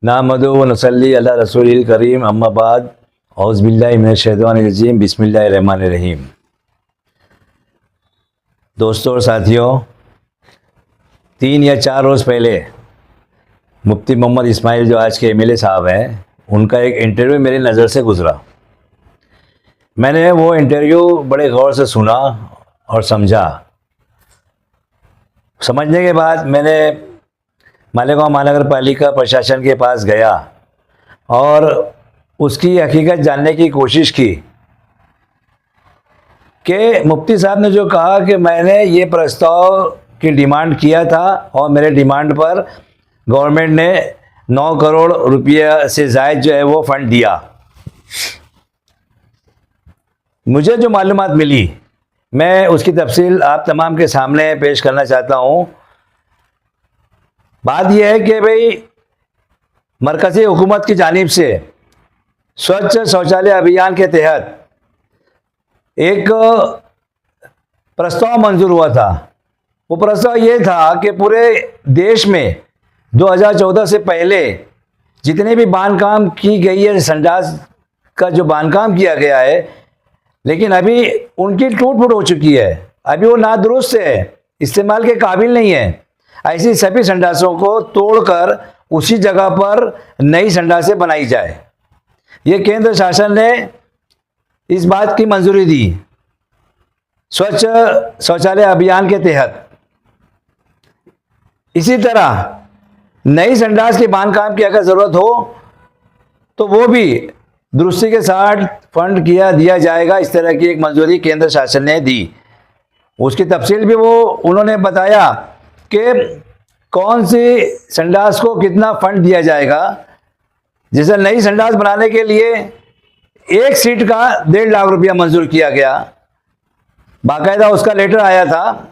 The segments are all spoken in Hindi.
नामदु व नसल्ली अला रसूलिल करीम अम्मा बाद औज़ बिल्लाहि मिनश शैतानिर रजीम बिस्मिल्लाहिर रहमानिर रहीम। दोस्तों और साथियों, 3 या 4 रोज़ पहले मुफ्ती मोहम्मद इस्माइल जो आज के एमएलए साहब हैं, उनका एक इंटरव्यू मेरी नज़र से गुज़रा। मैंने वो इंटरव्यू बड़े गौर से सुना और समझा। समझने के बाद मैंने मालेगांव महानगर पालिका प्रशासन के पास गया और उसकी हकीकत जानने की कोशिश की कि मुफ्ती साहब ने जो कहा कि मैंने ये प्रस्ताव की डिमांड किया था और मेरे डिमांड पर गवर्नमेंट ने 9 करोड़ रुपया से ज़ायद जो है वो फंड दिया। मुझे जो मालूमात मिली मैं उसकी तफसील आप तमाम के सामने पेश करना चाहता हूँ। बात यह है कि भाई मरकज़ी हुकूमत की जानिब से स्वच्छ शौचालय अभियान के तहत एक प्रस्ताव मंजूर हुआ था। वो प्रस्ताव ये था कि पूरे देश में 2014 से पहले जितने भी बांधकाम की गई है, संडास का जो बांधकाम किया गया है, लेकिन अभी उनकी टूट फूट हो चुकी है, अभी वो नादुरुस्त है, इस्तेमाल के काबिल नहीं है। ऐसी सभी संडासों को तोड़कर उसी जगह पर नई संडासें बनाई जाए। ये केंद्र शासन ने इस बात की मंजूरी दी स्वच्छ शौचालय अभियान के तहत। इसी तरह नई संडास के बांधकाम की अगर ज़रूरत हो तो वो भी दुरुस्ती के साथ फंड दिया जाएगा। इस तरह की एक मंजूरी केंद्र शासन ने दी। उसकी तफसील भी उन्होंने बताया कि कौन सी संडास को कितना फंड दिया जाएगा। जैसे नई संडास बनाने के लिए एक सीट का 1.5 लाख रुपया मंजूर किया गया। बाकायदा उसका लेटर आया था।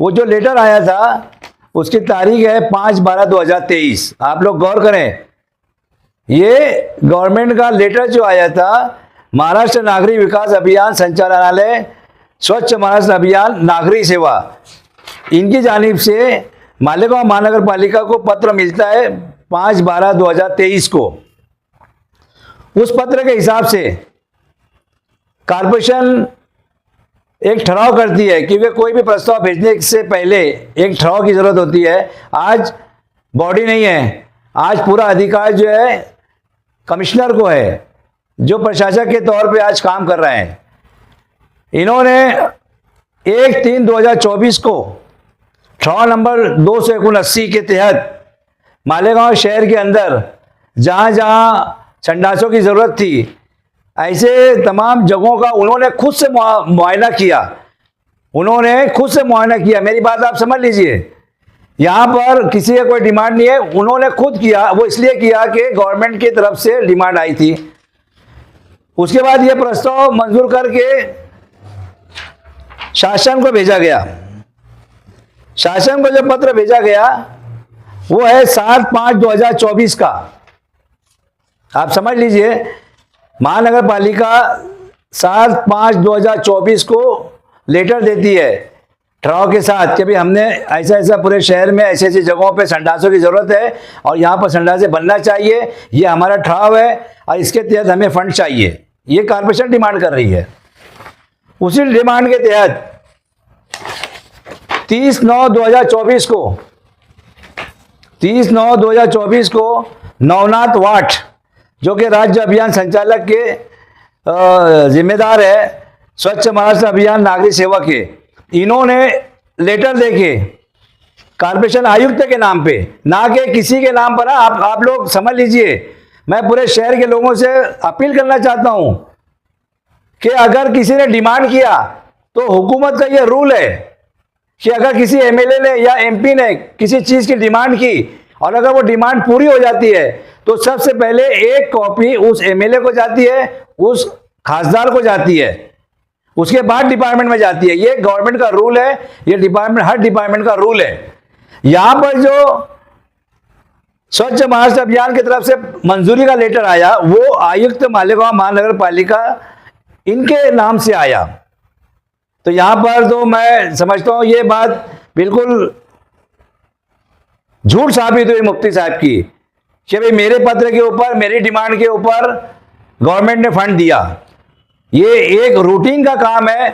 वो जो लेटर आया था उसकी तारीख है 5/12/2023। आप लोग गौर करें, ये गवर्नमेंट का लेटर जो आया था, महाराष्ट्र नागरिक विकास अभियान संचालनालय स्वच्छ महाराष्ट्र अभियान नागरिक सेवा, इनकी जानिब से मालेगांव महानगर पालिका को पत्र मिलता है 5/12/2023 को। उस पत्र के हिसाब से कॉरपोरेशन एक ठहराव करती है, क्योंकि कोई भी प्रस्ताव भेजने से पहले एक ठहराव की ज़रूरत होती है। आज बॉडी नहीं है, आज पूरा अधिकार जो है कमिश्नर को है, जो प्रशासक के तौर पे आज काम कर रहे हैं। इन्होंने 1/3/2024 को ठहराव नंबर 279 के तहत मालेगांव शहर के अंदर जहाँ जहाँ संडासों की ज़रूरत थी, ऐसे तमाम जगहों का उन्होंने खुद से मुआयना किया। उन्होंने खुद से मुआयना किया। मेरी बात आप समझ लीजिए, यहाँ पर किसी का कोई डिमांड नहीं है, उन्होंने खुद किया। वो इसलिए किया कि गवर्नमेंट की तरफ से डिमांड आई थी। उसके बाद ये प्रस्ताव मंजूर करके शासन को भेजा गया। शासन को जो पत्र भेजा गया वो है 7/5/2024 का। आप समझ लीजिए, महानगर पालिका 7/5/2024 को लेटर देती है ठहराव के साथ कि भाई हमने ऐसा ऐसा पूरे शहर में ऐसी ऐसी जगहों पे संडासों की ज़रूरत है और यहाँ पर संडासें बनना चाहिए, ये हमारा ठहराव है और इसके तहत हमें फंड चाहिए। ये कॉर्पोरेशन डिमांड कर रही है। उसी डिमांड के तहत 30/9/2024 को नवनाथ वाट, जो कि राज्य अभियान संचालक के जिम्मेदार है स्वच्छ महाराष्ट्र अभियान नागरिक सेवा के, इन्होंने लेटर देके कॉर्पोरेशन आयुक्त के नाम पे, ना कि किसी के नाम पर। आप लोग समझ लीजिए, मैं पूरे शहर के लोगों से अपील करना चाहता हूं कि अगर किसी ने डिमांड किया तो हुकूमत का यह रूल है कि अगर किसी एमएलए ने या एमपी ने किसी चीज़ की डिमांड की और अगर वो डिमांड पूरी हो जाती है तो सबसे पहले एक कॉपी उस एमएलए को जाती है, उस खासदार को जाती है, उसके बाद डिपार्टमेंट में जाती है। ये गवर्नमेंट का रूल है, ये हर डिपार्टमेंट का रूल है। यहाँ पर जो स्वच्छ महाराष्ट्र अभियान की तरफ से मंजूरी का लेटर आया वो आयुक्त मालेगांव महानगर पालिका इनके नाम से आया। तो यहाँ पर तो मैं समझता हूँ ये बात बिल्कुल झूठ साबित हुई मुफ्ती साहब की कि भाई मेरे पत्र के ऊपर, मेरी डिमांड के ऊपर गवर्नमेंट ने फंड दिया। ये एक रूटीन का काम है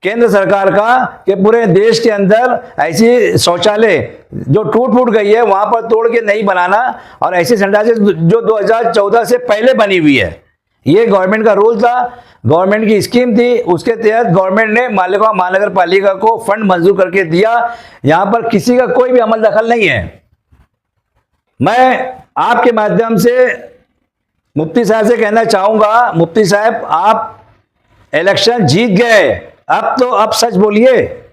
केंद्र सरकार का कि पूरे देश के अंदर ऐसी शौचालय जो टूट फूट गई है वहां पर तोड़ के नहीं बनाना, और ऐसी संडासें जो 2014 से पहले बनी हुई है। ये गवर्नमेंट का रूल था, गवर्नमेंट की स्कीम थी, उसके तहत गवर्नमेंट ने मालेगांव महानगर पालिका को फंड मंजूर करके दिया। यहां पर किसी का कोई भी अमल दखल नहीं है। मैं आपके माध्यम से मुफ्ती साहब से कहना चाहूंगा, मुफ्ती साहब आप इलेक्शन जीत गए, अब सच बोलिए।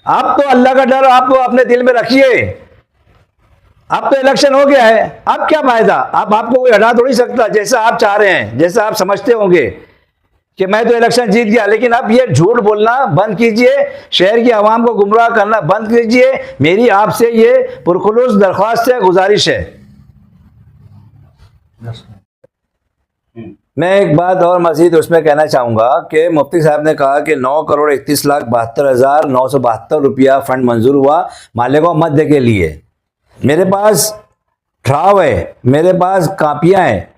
आप तो अल्लाह का डर आप तो अपने दिल में रखिए। अब तो इलेक्शन हो गया है, अब क्या फायदा? आपको कोई हटा थोड़ी सकता, जैसा आप चाह रहे हैं, जैसा आप समझते होंगे कि मैं तो इलेक्शन जीत गया। लेकिन अब ये झूठ बोलना बंद कीजिए, शहर की आवाम को गुमराह करना बंद कीजिए। मेरी आपसे ये पुरखुलूस दरख्वास्त है, गुजारिश है। मैं एक बात और मजीद उसमें कहना चाहूँगा कि मुफ्ती साहब ने कहा कि 9,31,72,972 रुपया फंड मंजूर हुआ मालेगांव मध्य के लिए। मेरे पास ड्राव है, मेरे पास कापियाँ हैं।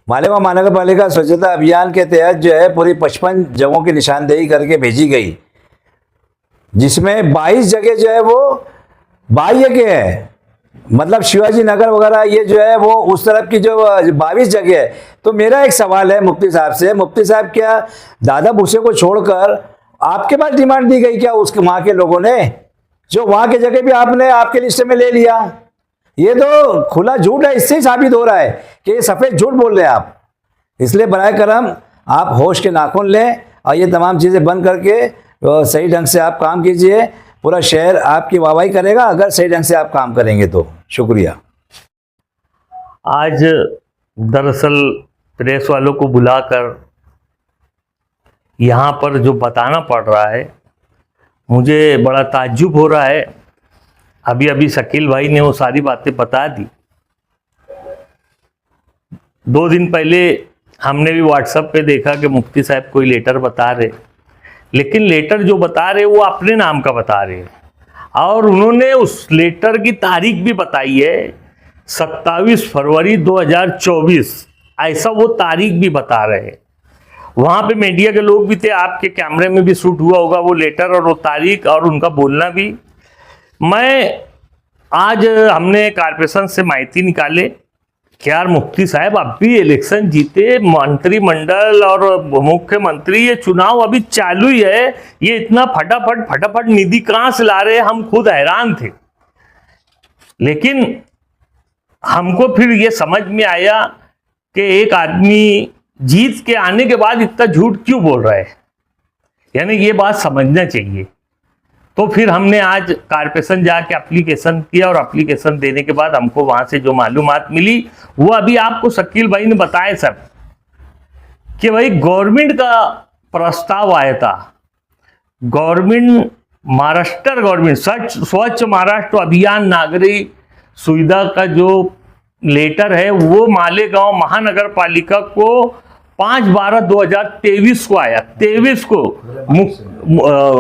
मालेगांव महानगर पालिका स्वच्छता अभियान के तहत जो है पूरी 55 जगहों की निशानदेही करके भेजी गई, जिसमें 22 जगह जो है वो बाह्य के है, मतलब शिवाजी नगर वगैरह ये जो है वो उस तरफ की जो 22 जगह है। तो मेरा एक सवाल है मुफ्ती साहब से, मुफ्ती साहब क्या दादा भूसे को छोड़कर आपके पास डिमांड दी गई क्या उसके वहाँ के लोगों ने, जो वहाँ के जगह भी आपने आपके लिस्ट में ले लिया? ये तो खुला झूठ है, इससे ही साबित हो रहा है कि ये सफ़ेद झूठ बोल रहे हैं आप। इसलिए बराए करम आप होश के नाखून लें और ये तमाम चीज़ें बंद करके सही ढंग से आप काम कीजिए। पूरा शहर आपकी वाहवाही करेगा अगर सही ढंग से आप काम करेंगे तो। शुक्रिया। आज दरअसल प्रेस वालों को बुलाकर यहाँ पर जो बताना पड़ रहा है, मुझे बड़ा ताज्जुब हो रहा है। अभी अभी शकील भाई ने वो सारी बातें बता दी। 2 दिन पहले हमने भी व्हाट्सएप पे देखा कि मुफ्ती साहब कोई लेटर बता रहे, लेकिन लेटर जो बता रहे वो अपने नाम का बता रहे हैं, और उन्होंने उस लेटर की तारीख भी बताई है 27 फरवरी 2024, ऐसा वो तारीख भी बता रहे हैं। वहाँ पे मीडिया के लोग भी थे, आपके कैमरे में भी शूट हुआ होगा वो लेटर और वो तारीख और उनका बोलना भी। मैं आज हमने कॉर्पोरेशन से माहिती निकाले कि यार मुफ्ती साहब अब भी इलेक्शन जीते, मंत्रिमंडल और मुख्यमंत्री, ये चुनाव अभी चालू ही है, ये इतना फटाफट निधि कहाँ से ला रहे हैं, हम खुद हैरान थे। लेकिन हमको फिर ये समझ में आया कि एक आदमी जीत के आने के बाद इतना झूठ क्यों बोल रहा है, यानी ये बात समझना चाहिए। तो फिर हमने आज कॉर्पोरेशन जाके एप्लीकेशन किया और एप्लीकेशन देने के बाद हमको वहां से जो मालूमात मिली वो अभी आपको शकील भाई ने बताया सर, कि भाई गवर्नमेंट का प्रस्ताव आया था, महाराष्ट्र गवर्नमेंट स्वच्छ महाराष्ट्र अभियान नागरिक सुविधा का जो लेटर है वो मालेगांव महानगर पालिका को 5/12/2023 को आया। 23 को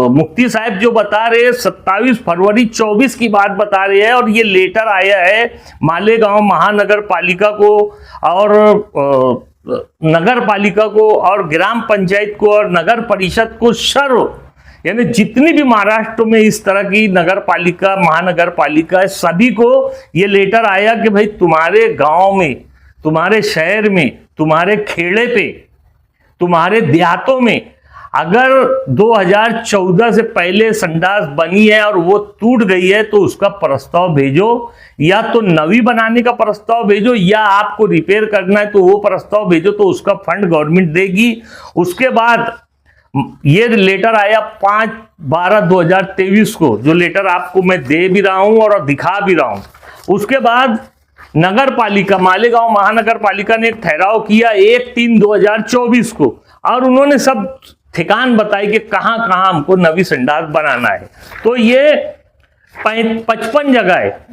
मुफ्ती साहब जो बता रहे हैं 27 फरवरी 24 की बात बता रहे हैं, और ये लेटर आया है मालेगांव महानगर पालिका को और नगर पालिका को और ग्राम पंचायत को और नगर परिषद को, सर्व यानी जितनी भी महाराष्ट्र में इस तरह की नगर पालिका महानगर पालिका है, सभी को ये लेटर आया कि भाई तुम्हारे गांव में, तुम्हारे शहर में, तुम्हारे खेड़े पे, तुम्हारे देहातों में अगर 2014 से पहले संडास बनी है और वो टूट गई है तो उसका प्रस्ताव भेजो, या तो नवी बनाने का प्रस्ताव भेजो, या आपको रिपेयर करना है तो वो प्रस्ताव भेजो, तो उसका फंड गवर्नमेंट देगी। उसके बाद ये लेटर आया 5/12/2023 को, जो लेटर आपको मैं दे भी रहा हूं और दिखा भी रहा हूं। उसके बाद नगर पालिका मालेगांव महानगर पालिका ने एक ठहराव किया 1/3/2024 को, और उन्होंने सब ठिकान बताई कि कहां कहां हमको नवी संडास बनाना है। तो ये 55 जगह है,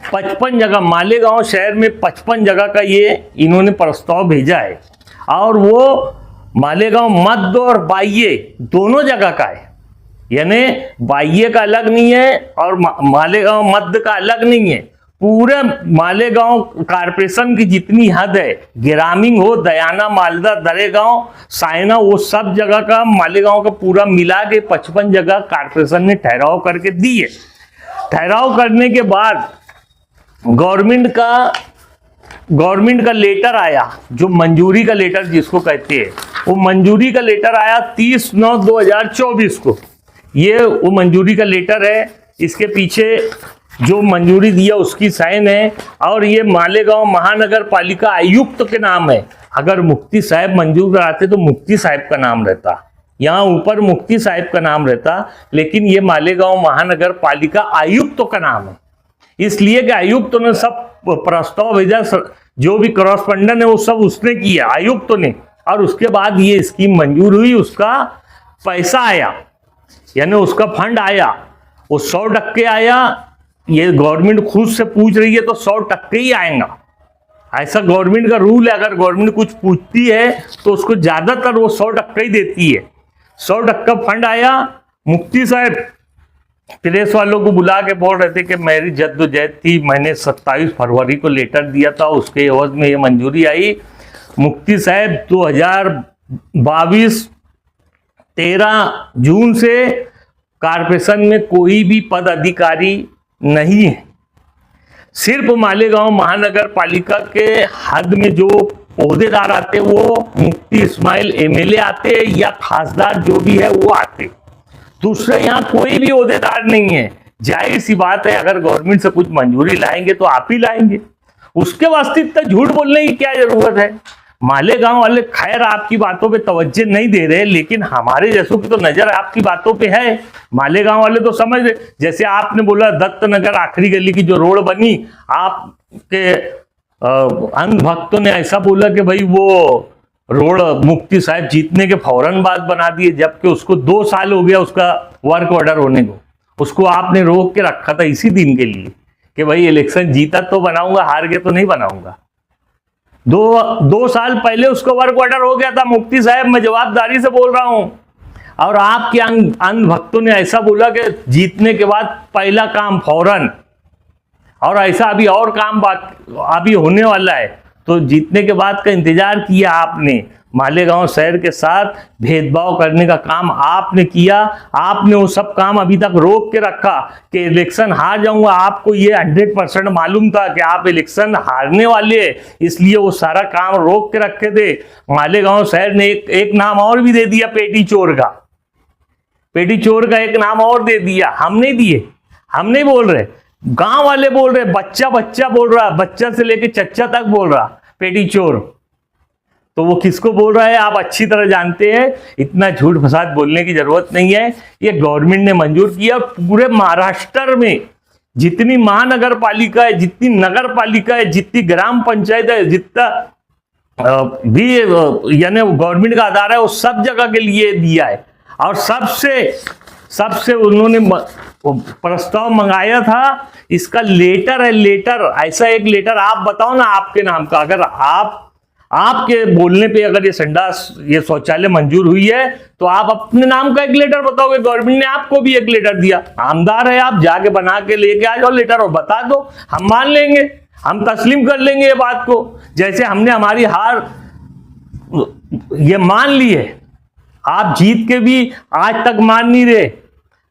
55 जगह मालेगांव शहर में 55 जगह का ये इन्होंने प्रस्ताव भेजा है, और वो मालेगांव मध्य और बाह्य दोनों जगह का है, यानी बाह्य का अलग नहीं है और मालेगांव मध्य का अलग नहीं है, पूरे मालेगांव कारपोरेशन की जितनी हद है, ग्रामीण हो, दयाना, मालदा, दरेगांव, सायना, वो सब जगह का मालेगांव का पूरा मिला के 55 जगह कारपोरेशन ने ठहराव करके दी है। ठहराव करने के बाद गवर्नमेंट का लेटर आया, जो मंजूरी का लेटर जिसको कहते हैं, वो मंजूरी का लेटर आया 30/9/2024 को। ये वो मंजूरी का लेटर है, इसके पीछे जो मंजूरी दिया उसकी साइन है, और ये मालेगांव महानगर पालिका आयुक्त के नाम है। अगर मुफ्ती साहब मंजूर कराते तो मुफ्ती साहब का नाम रहता, यहाँ ऊपर मुफ्ती साहब का नाम रहता, लेकिन ये मालेगांव महानगर पालिका आयुक्त का नाम है। इसलिए कि आयुक्त ने सब प्रस्ताव भेजा, जो भी करस्पॉन्डेंट है वो सब उसने किया, आयुक्त ने, और उसके बाद ये स्कीम मंजूर हुई, उसका पैसा आया, यानी उसका फंड आया, वो 100% आया। ये गवर्नमेंट खुद से पूछ रही है तो 100% ही आएगा, ऐसा गवर्नमेंट का रूल है। अगर गवर्नमेंट कुछ पूछती है तो उसको ज्यादातर वो 100% ही देती है। 100% फंड आया। मुफ्ती साहब प्रेस वालों को बुला के बोल रहे थे कि मेरी जद्दोजहद थी, मैंने 27 फरवरी को लेटर दिया था, उसके एवज में ये मंजूरी आई। मुफ्ती साहब 2022 13 जून से कारपोरेशन में कोई भी पद अधिकारी नहीं है। सिर्फ मालेगांव महानगर पालिका के हद में जो ओहदेदार आते वो मुफ्ती इस्माइल एमएलए आते या खासदार जो भी है वो आते, दूसरे यहाँ कोई भी ओहदेदार नहीं है। जाहिर सी बात है, अगर गवर्नमेंट से कुछ मंजूरी लाएंगे तो आप ही लाएंगे, उसके वास्ते इतना झूठ बोलने की क्या जरूरत है। मालेगांव वाले खैर आपकी बातों पे तवज्जो नहीं दे रहे, लेकिन हमारे जैसों की तो नजर आपकी बातों पे है। मालेगांव वाले तो समझ रहे, जैसे आपने बोला दत्त नगर आखिरी गली की जो रोड बनी, आपके अंध भक्तों ने ऐसा बोला कि भाई वो रोड मुफ्ती साहब जीतने के फौरन बाद बना दिए, जबकि उसको 2 साल हो गया उसका वर्क ऑर्डर होने को। उसको आपने रोक के रखा था इसी दिन के लिए कि भाई इलेक्शन जीता तो बनाऊंगा, हार गया तो नहीं बनाऊंगा। 2 साल पहले उसको वर्क ऑर्डर हो गया था। मुफ्ती साहब मैं जवाबदारी से बोल रहा हूं, और आपके अंध भक्तों ने ऐसा बोला कि जीतने के बाद पहला काम फौरन, और ऐसा अभी और काम अभी होने वाला है। तो जीतने के बाद का इंतजार किया आपने, मालेगांव शहर के साथ भेदभाव करने का काम आपने किया। आपने वो सब काम अभी तक रोक के रखा कि इलेक्शन हार जाऊंगा। आपको ये 100% मालूम था कि आप इलेक्शन हारने वाले हैं, इसलिए वो सारा काम रोक के रखे थे। मालेगांव शहर ने एक नाम और भी दे दिया, पेटी चोर का। पेटी चोर का एक नाम और दे दिया, हम नहीं दिए, हम नहीं बोल रहे, गांव वाले बोल रहे, बच्चा बच्चा बोल रहा, बच्चा से लेके चच्चा तक बोल रहा पेटी चोर। तो वो किसको बोल रहा है आप अच्छी तरह जानते हैं, इतना झूठ फसाद बोलने की जरूरत नहीं है। ये गवर्नमेंट ने मंजूर किया। पूरे महाराष्ट्र में जितनी महानगर पालिका है, जितनी नगर पालिका है, जितनी ग्राम पंचायत है, जितना भी यानी गवर्नमेंट का आधार है, वो सब जगह के लिए दिया है। और सबसे उन्होंने प्रस्ताव मंगाया था। इसका लेटर है, लेटर, ऐसा एक लेटर आप बताओ ना आपके नाम का। अगर आपके बोलने पे अगर ये संडास, ये शौचालय मंजूर हुई है तो आप अपने नाम का एक लेटर बताओगे। गवर्नमेंट ने आपको भी एक लेटर दिया, आमदार है आप, जाके बना के लेके आ जाओ लेटर और बता दो, हम मान लेंगे, हम तस्लीम कर लेंगे ये बात को। जैसे हमने हमारी हार ये मान ली है, आप जीत के भी आज तक मान नहीं रहे।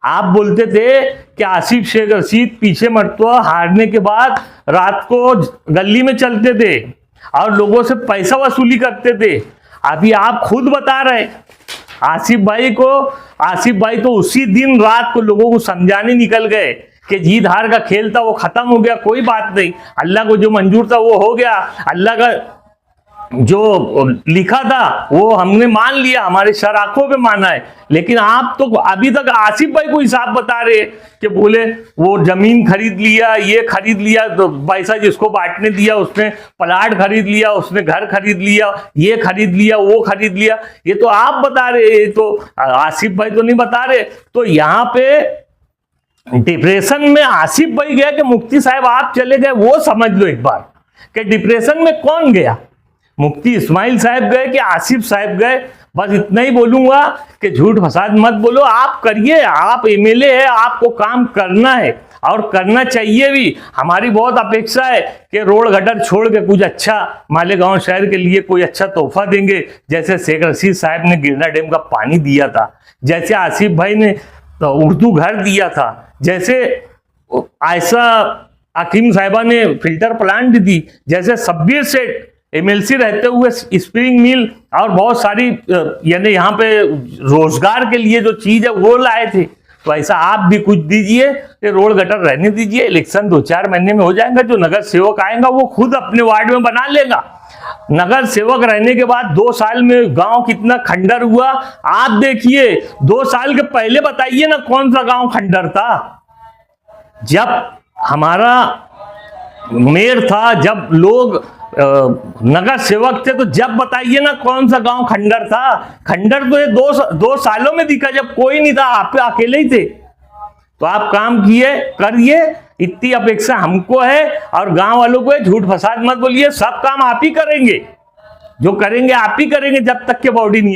आप बोलते थे कि आसिफ शेख रशीद पीछे मरतबा हारने के बाद रात को गली में चलते थे और लोगों से पैसा वसूली करते थे। अभी आप खुद बता रहे आसिफ भाई तो उसी दिन रात को लोगों को समझाने निकल गए कि जीत हार का खेल था, वो खत्म हो गया, कोई बात नहीं, अल्लाह को जो मंजूर था वो हो गया, अल्लाह का जो लिखा था वो हमने मान लिया, हमारे शराखों पे माना है। लेकिन आप तो अभी तक आसिफ भाई को हिसाब बता रहे कि बोले वो जमीन खरीद लिया, ये खरीद लिया, तो पैसा जिसको बांटने दिया उसने प्लाट खरीद लिया, उसने घर खरीद लिया, ये खरीद लिया, वो खरीद लिया। ये तो आप बता रहे, ये तो आसिफ भाई तो नहीं बता रहे। तो यहाँ पे डिप्रेशन में आसिफ भाई गया कि मुफ्ती साहब आप चले गए, वो समझ लो एक बार कि डिप्रेशन में कौन गया, मुफ्ती इस्माइल साहब गए कि आसिफ साहब गए। बस इतना ही बोलूंगा कि झूठ फसाद मत बोलो, आप करिए, आप एमएलए है, आपको काम करना है। और करना चाहिए भी। हमारी बहुत अपेक्षा है कि रोड गटर छोड़ के कुछ अच्छा मालेगांव शहर के लिए कोई अच्छा तोहफा देंगे, जैसे शेख रशीद साहब ने गिरना डैम का पानी दिया था, जैसे आसिफ भाई ने तो उर्दू घर दिया था, जैसे आयशा हकीम साहिबा ने फिल्टर प्लांट दी, जैसे शब्बीर सेठ एमएलसी रहते हुए स्प्रिंग मिल और बहुत सारी यानी यहाँ पे रोजगार के लिए जो चीज है वो लाए थे। तो ऐसा आप भी कुछ दीजिए, ये रोड गटर रहने दीजिए, इलेक्शन 2-4 महीने में हो जाएगा, जो नगर सेवक आएगा वो खुद अपने वार्ड में बना लेगा। नगर सेवक रहने के बाद 2 साल में गांव कितना खंडर हुआ आप देखिए। 2 साल के पहले बताइए ना कौन सा गांव खंडर था। जब हमारा मेयर था, जब लोग नगर सेवक थे, तो जब बताइए ना कौन सा गांव खंडर था। खंडर तो ये 2 सालों में दिखा जब कोई नहीं था, आप अकेले ही थे। तो आप काम किए करिए, इतनी अपेक्षा हमको है। और गांव वालों को झूठ फसाद मत बोलिए, सब काम आप ही करेंगे, जो करेंगे आप ही करेंगे जब तक के बॉडी नहीं